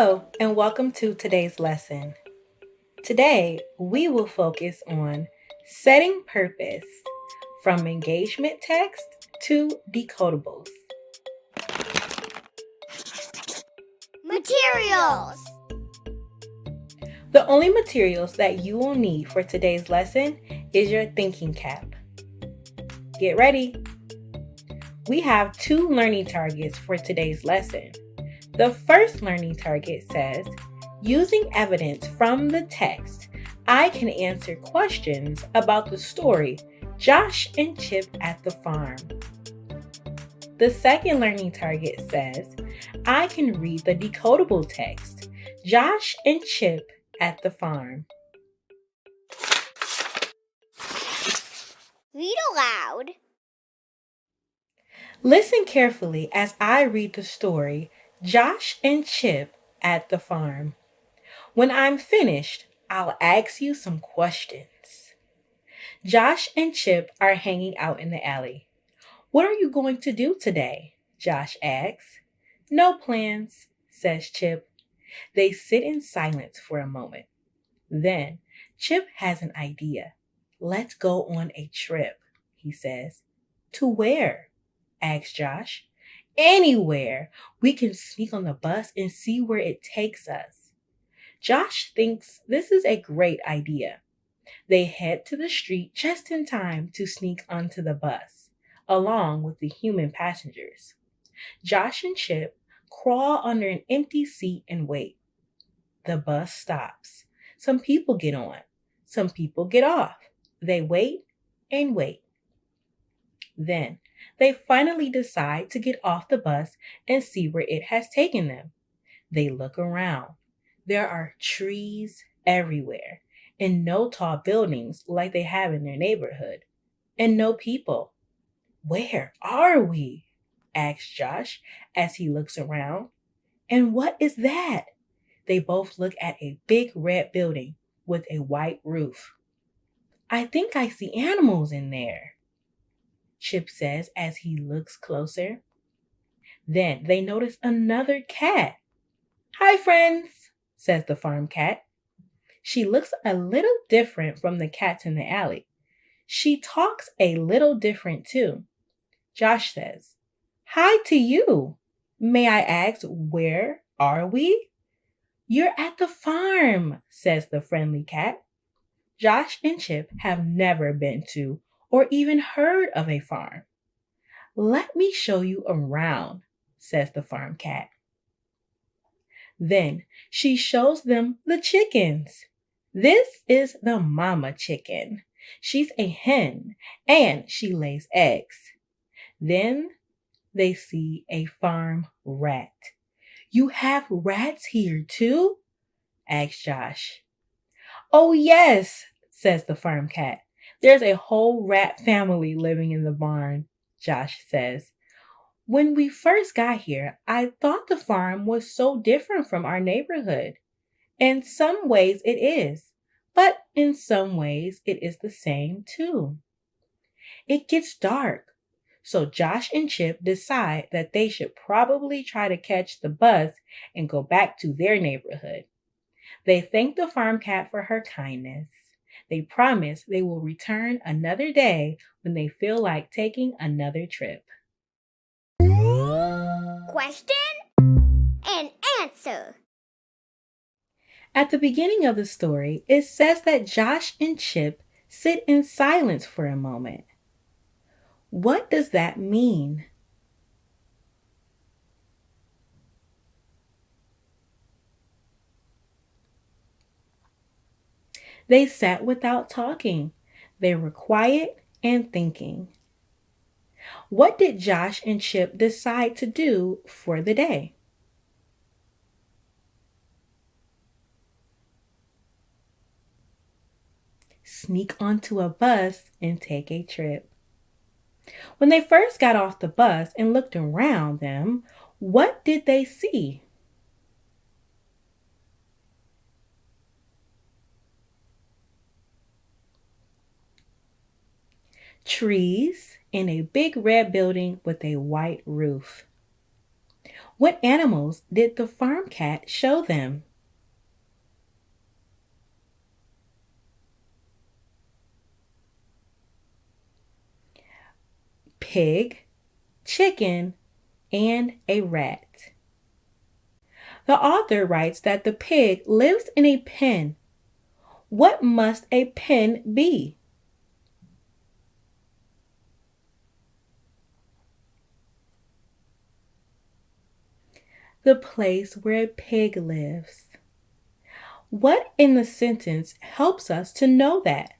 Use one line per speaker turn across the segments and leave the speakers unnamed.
Hello, and welcome to today's lesson. Today, we will focus on setting purpose from engagement text to decodables.
Materials.
The only materials that you will need for today's lesson is your thinking cap. Get ready. We have two learning targets for today's lesson. The first learning target says, using evidence from the text, I can answer questions about the story Josh and Chip at the Farm. The second learning target says, I can read the decodable text, Josh and Chip at the Farm.
Read aloud.
Listen carefully as I read the story, Josh and Chip at the Farm. When I'm finished, I'll ask you some questions. Josh and Chip are hanging out in the alley. What are you going to do today? Josh asks. No plans, says Chip. They sit in silence for a moment. Then Chip has an idea. Let's go on a trip, he says. To where? Asks Josh. Anywhere. We can sneak on the bus and see where it takes us. Josh thinks this is a great idea. They head to the street just in time to sneak onto the bus, along with the human passengers. Josh and Chip crawl under an empty seat and wait. The bus stops. Some people get on. Some people get off. They wait and wait. Then they finally decide to get off the bus and see where it has taken them. They look around. There are trees everywhere, and no tall buildings like they have in their neighborhood, and no people. Where are we? Asks Josh as he looks around. And what is that? They both look at a big red building with a white roof. I think I see animals in there, Chip says as he looks closer. Then they notice another cat. Hi, friends, says the farm cat. She looks a little different from the cats in the alley. She talks a little different too. Josh says, Hi to you. May I ask, where are we? You're at the farm, says the friendly cat. Josh and Chip have never been to or even heard of a farm. Let me show you around, says the farm cat. Then she shows them the chickens. This is the mama chicken. She's a hen and she lays eggs. Then they see a farm rat. You have rats here too? Asks Josh. Oh, yes, says the farm cat. There's a whole rat family living in the barn, Josh says. When we first got here, I thought the farm was so different from our neighborhood. In some ways it is, but in some ways it is the same too. It gets dark, so Josh and Chip decide that they should probably try to catch the bus and go back to their neighborhood. They thank the farm cat for her kindness. They promise they will return another day when they feel like taking another trip.
Question and answer.
At the beginning of the story, it says that Josh and Chip sit in silence for a moment. What does that mean? They sat without talking. They were quiet and thinking. What did Josh and Chip decide to do for the day? Sneak onto a bus and take a trip. When they first got off the bus and looked around them, what did they see? Trees and a big red building with a white roof. What animals did the farm cat show them? Pig, chicken, and a rat. The author writes that the pig lives in a pen. What must a pen be? The place where a pig lives. What in the sentence helps us to know that?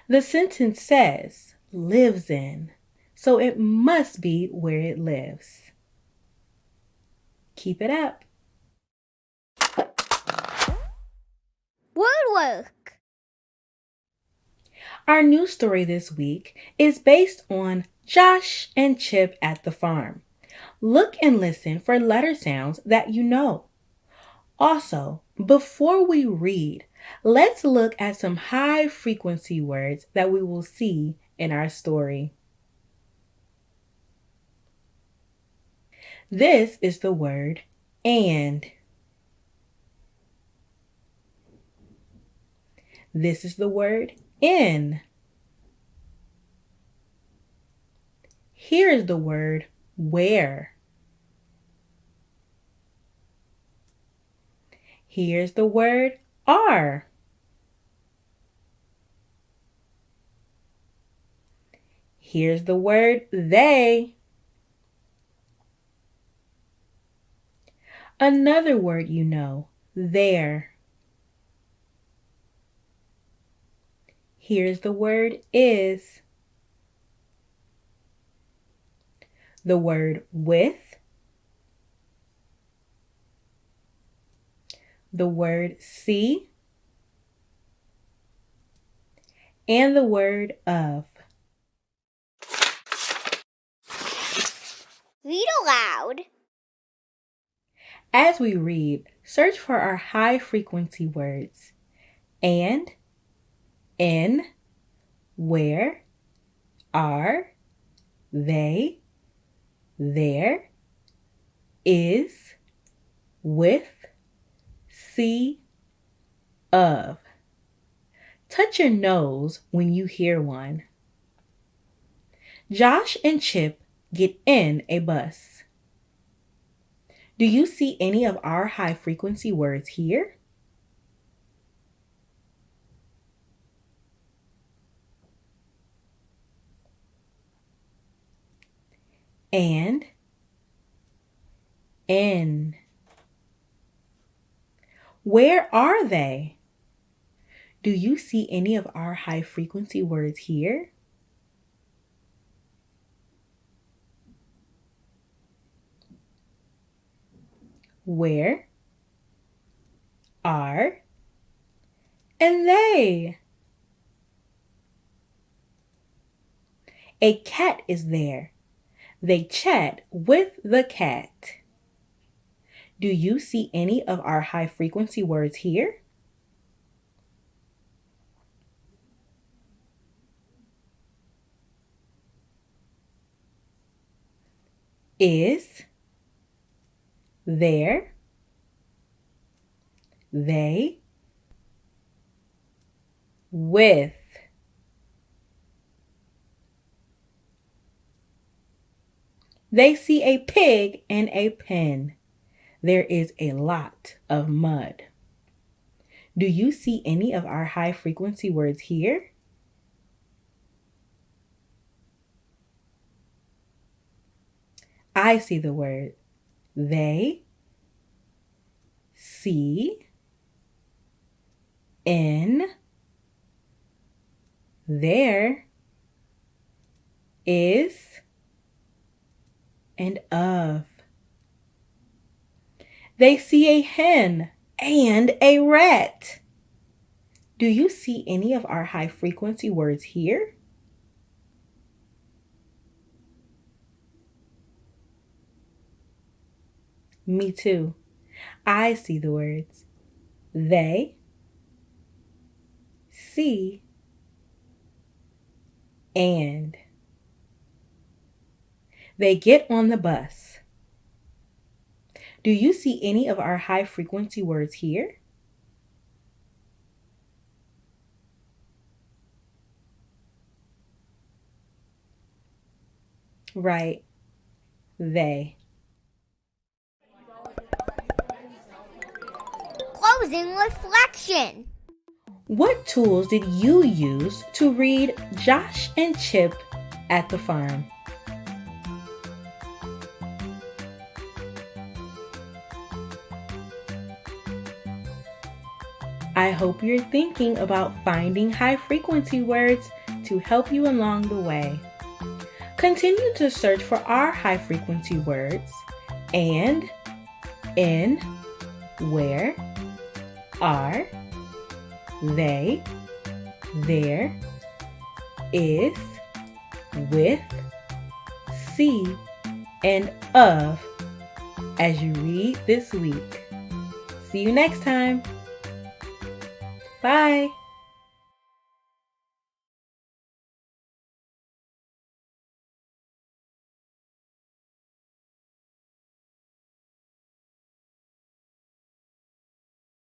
The sentence says lives in, so it must be where it lives. Keep it up.
Word work.
Our new story this week is based on Josh and Chip at the farm. Look and listen for letter sounds that you know. Also, before we read, let's look at some high frequency words that we will see in our story. This is the word and. This is the word in. Here is the word where. Here's the word are. Here's the word they. Another word you know, there. Here's the word is. The word with. The word see. And the word of.
Read aloud.
As we read, search for our high frequency words and, in, where, are, they, there, is, with, see, of. Touch your nose when you hear one. Josh and Chip get in a bus. Do you see any of our high frequency words here? And, in. Where are they? Do you see any of our high frequency words here? Where, are, and they. A cat is there. They chat with the cat. Do you see any of our high frequency words here? Is, there, they, with. They see a pig and a pen. There is a lot of mud. Do you see any of our high frequency words here? I see the word they, see, in, there, is, and of. They see a hen and a rat. Do you see any of our high frequency words here? Me too. I see the words they, see, and. They get on the bus. Do you see any of our high frequency words here? Right, they.
Closing reflection.
What tools did you use to read Josh and Chip at the farm? I hope you're thinking about finding high frequency words to help you along the way. Continue to search for our high frequency words and, in, where, are, they, there, is, with, see, and of as you read this week. See you next time. Bye.